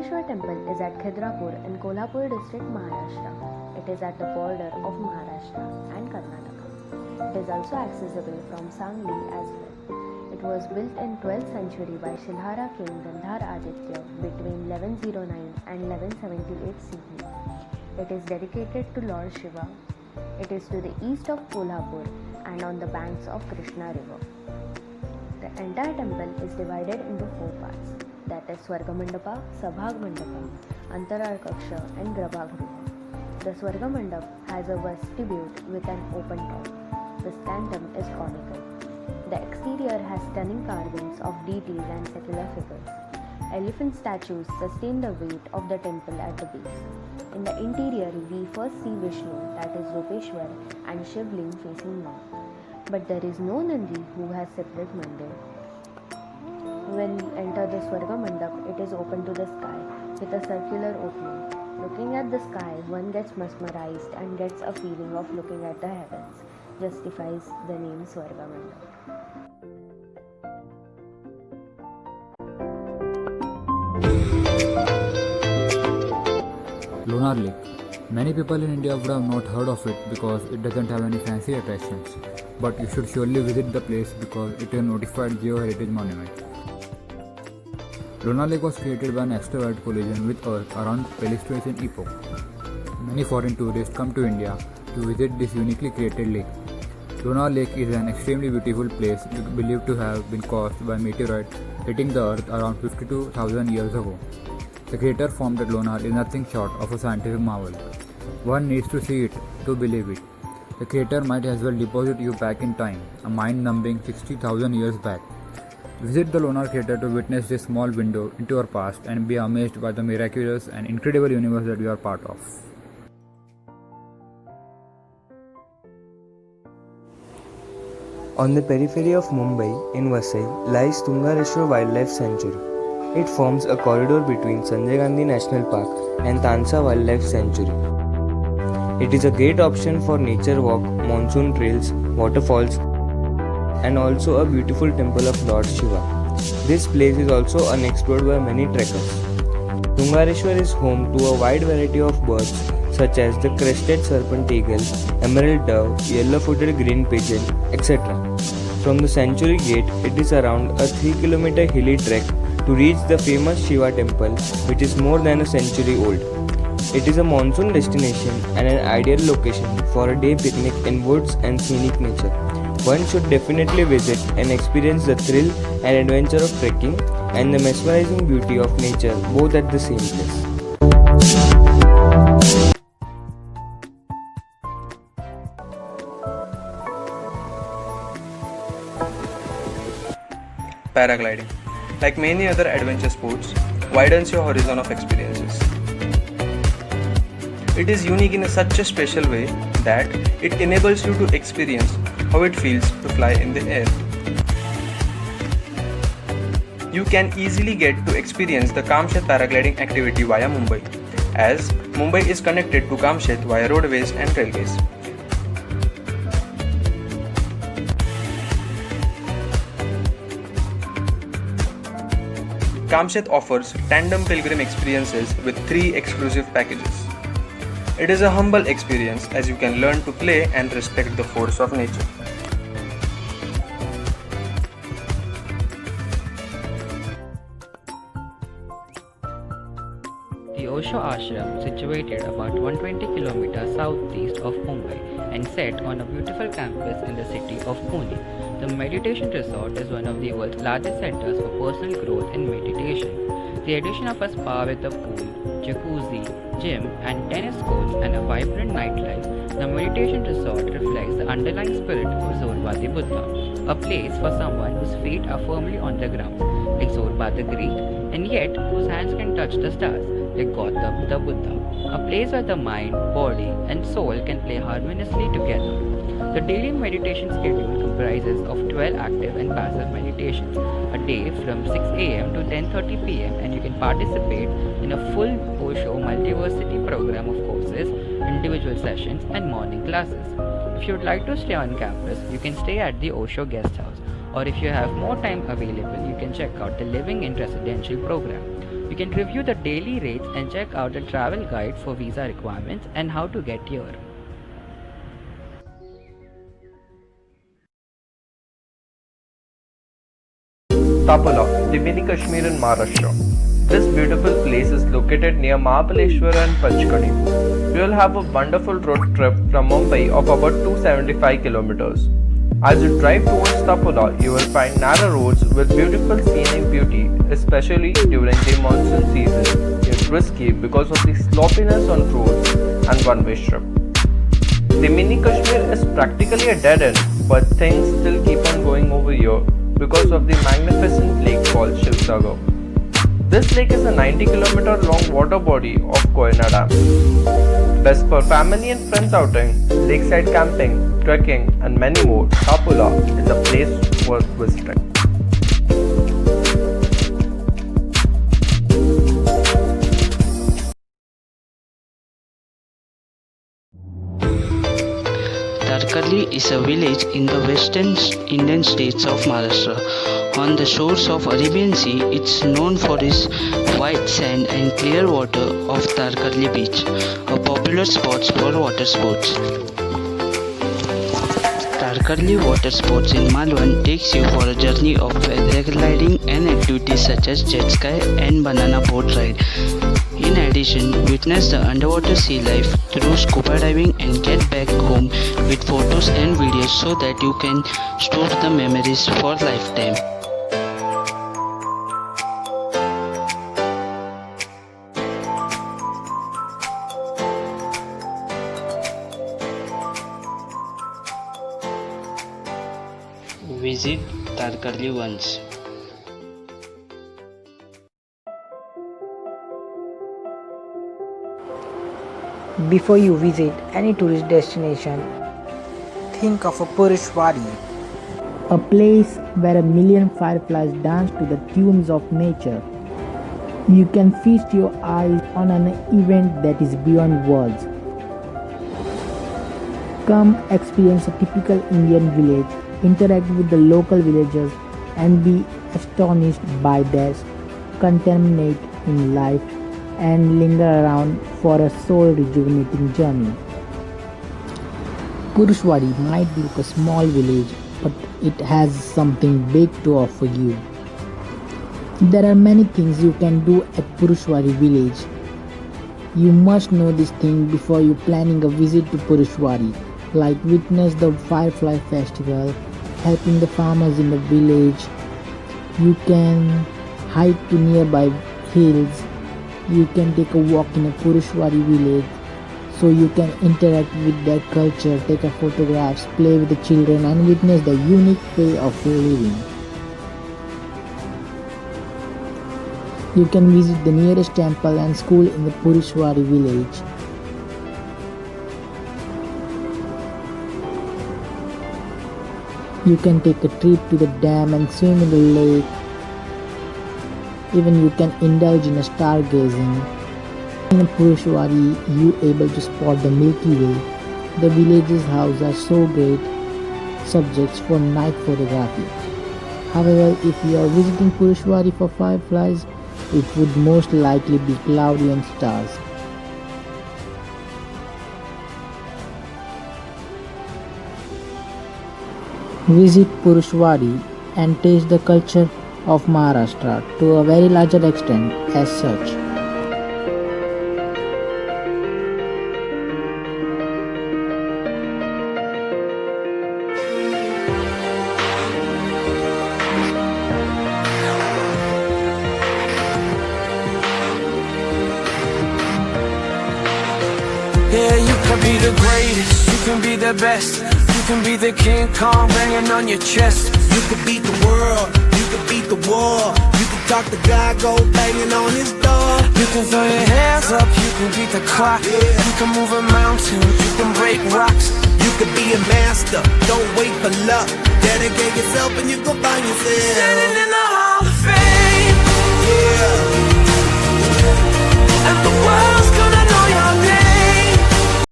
Lonkeshwar temple is at Khidrapur in Kolhapur district, Maharashtra. It is at the border of Maharashtra and Karnataka. It is also accessible from Sangli as well. It was built in 12th century by Shilhara king Gandhar Aditya between 1109 and 1178 CE. It is dedicated to Lord Shiva. It is to the east of Kolhapur and on the banks of Krishna river. The entire temple is divided into 4 parts, that is Swarga Mandapa, Sabhag Mandapa, Antarar Kaksha and Grabhagriha. The Swarga Mandap has a vestibule with an open top. The sanctum is conical. The exterior has stunning carvings of deities and secular figures. Elephant statues sustain the weight of the temple at the base. In the interior, we first see Vishnu, that is Rupeshwar, and Shivling facing north. But there is no Nandi who has separate mandir. When we enter the Swarga Mandap, it is open to the sky with a circular opening. Looking at the sky, one gets mesmerized and gets a feeling of looking at the heavens. Justifies the name Swarga Mandap. Lonar Lake. Many people in India would have not heard of it because it doesn't have any fancy attractions. But you should surely visit the place because it is a notified Geo-Heritage Monument. Lonar Lake was created by an asteroid collision with Earth around Pleistocene epoch. Many foreign tourists come to India to visit this uniquely created lake. Lonar Lake is an extremely beautiful place believed to have been caused by meteorites hitting the Earth around 52,000 years ago. The crater formed at Lonar is nothing short of a scientific marvel. One needs to see it to believe it. The crater might as well deposit you back in time, a mind-numbing 60,000 years back. Visit the Lonar crater to witness this small window into our past and be amazed by the miraculous and incredible universe that we are part of. On the periphery of Mumbai, in Vasai, lies Tungareshwar Wildlife Sanctuary. It forms a corridor between Sanjay Gandhi National Park and Tansa Wildlife Sanctuary. It is a great option for nature walk, monsoon trails, waterfalls, and also a beautiful temple of Lord Shiva. This place is also unexplored by many trekkers. Tungareshwar is home to a wide variety of birds such as the crested serpent eagle, emerald dove, yellow-footed green pigeon, etc. From the sanctuary gate, it is around a 3-kilometer hilly trek to reach the famous Shiva temple, which is more than a century old. It is a monsoon destination and an ideal location for a day picnic in woods and scenic nature. One should definitely visit and experience the thrill and adventure of trekking and the mesmerizing beauty of nature both at the same place. Paragliding, like many other adventure sports, widens your horizon of experiences. It is unique in such a special way that it enables you to experience how it feels to fly in the air. You can easily get to experience the Kamshet paragliding activity via Mumbai, as Mumbai is connected to Kamshet via roadways and railways. Kamshet offers tandem pilgrim experiences with 3 exclusive packages. It is a humble experience as you can learn to play and respect the force of nature. The Osho Ashram, situated about 120 km southeast of Mumbai and set on a beautiful campus in the city of Pune. The meditation resort is one of the world's largest centers for personal growth and meditation. The addition of a spa with a pool, jacuzzi, gym and tennis courts and a vibrant nightlife, the meditation resort reflects the underlying spirit of Zorba Buddha, a place for someone whose feet are firmly on the ground, like Zorba the Greek, and yet whose hands can touch the stars, like Gautam the Buddha, a place where the mind, body and soul can play harmoniously together. The daily meditation schedule comprises of 12 active and passive meditations a day from 6 am to 10:30 pm, and you can participate in a full Osho multiversity program of courses, individual sessions and morning classes. If you would like to stay on campus, you can stay at the Osho guest house. Or if you have more time available, you can check out the Living in Residential program. You can review the daily rates and check out the travel guide for visa requirements and how to get here. Tapula, the mini Kashmir in Maharashtra. This beautiful place is located near Mahabaleshwar and Panchkani. You will have a wonderful road trip from Mumbai of about 275 kilometers. As you drive towards Tapula, you will find narrow roads with beautiful scenic beauty, especially during the monsoon season. It's risky because of the sloppiness on roads and one-way strip. The mini Kashmir is practically a dead end, but things still keep on going over here because of the magnificent lake called Shivsagar. This lake is a 90-kilometer long water body of Koyna Dam. Best for family and friends outing, lakeside camping, trekking and many more, Tapula is a place worth visiting. Tarkarli is a village in the western Indian states of Maharashtra. On the shores of Arabian Sea, it's known for its white sand and clear water of Tarkarli beach, a popular spot for water sports. Tarkarli Water Sports in Malwan takes you for a journey of paragliding and activities such as jet ski and banana boat ride. In addition, witness the underwater sea life through scuba diving and get back home with photos and videos so that you can store the memories for lifetime. Visit Tarkarli once. Before you visit any tourist destination, think of a Purishwari, a place where a million fireflies dance to the tunes of nature. You can feast your eyes on an event that is beyond words. Come experience a typical Indian village, interact with the local villagers and be astonished by their contentment in life and linger around for a soul-rejuvenating journey. Purishwari might look a small village, but it has something big to offer you. There are many things you can do at Purishwari village. You must know this thing before you planning a visit to Purishwari, like witness the Firefly Festival, helping the farmers in the village. You can hike to nearby hills. You can take a walk in a Purishwari village so you can interact with their culture, take photographs, play with the children and witness the unique way of living. You can visit the nearest temple and school in the Purishwari village. You can take a trip to the dam and swim in the lake. Even you can indulge in a stargazing. In Purishwari, you able to spot the Milky Way. The village's houses are so great subjects for night photography. However, if you are visiting Purishwari for fireflies, it would most likely be cloudy and stars. Visit Purishwari and taste the culture of Maharashtra to a very larger extent as such. Yeah, you can be the greatest, you can be the best. You can be the King Kong banging on your chest. You can beat the world, you can beat the war. You can talk to God, go banging on his door. You can throw your hands up, you can beat the clock. You can move a mountain, you can break rocks. You can be a master, don't wait for luck. Dedicate yourself and you gon' find yourself Standing in the heart